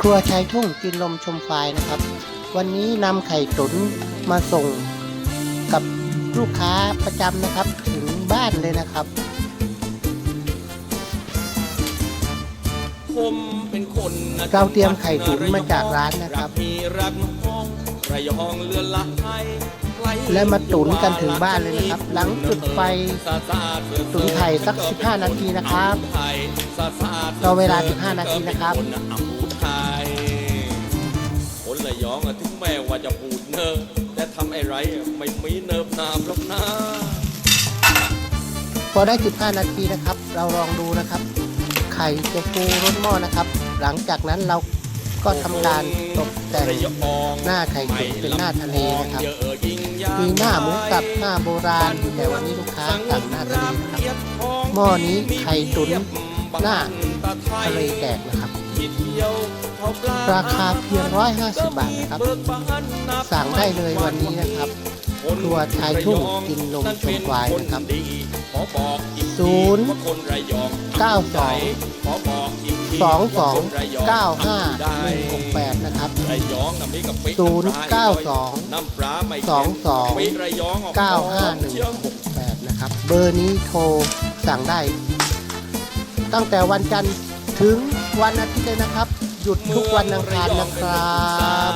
ครัวชายทุ่งกินลมชมไฟนะครับวันนี้นำไข่ตุ๋นมาส่งกับลูกค้าประจำนะครับถึงบ้านเลยนะครับเราเตรียมไข่ตุ๋นมาจากร้านนะครับและมาตุ๋นกันถึงบ้านเลยนะครับหลังจุดไฟตุ๋นไข่สัก15 นาทีนะครับรอเวลา15 นาทีนะครับคนระยองถึงแม้ว่าจะพูดเนิบแต่ทำอะไรไม่มีเนิบนามหรอกนะพอได้15 นาทีนะครับเราลองดูนะครับไข่จะฟูร้นหม้อนะครับหลังจากนั้นเราก็ทำการตกแต่งหน้าไข่ตุ๋นเป็นหน้าทะเลนะครับมีหน้าหมูสับหน้าโบราณแต่วันนี้ลูกค้าสั่งหน้าทะเลนะครับหม้อนี้ไข่ตุ๋นหน้าทะเลแตกนะครับราคาเพียง150 บาทนะครับสั่งได้เลยวันนี้นะครับครัวชายทุ่งกินลมชมควายนะครับ09222951168นะครับ09222951168นะครับเบอร์นี้โทรสั่งได้ตั้งแต่วันจันทร์ถึงวันอาทิตย์เลยนะครับหยุดทุกวันอังคารนะครับ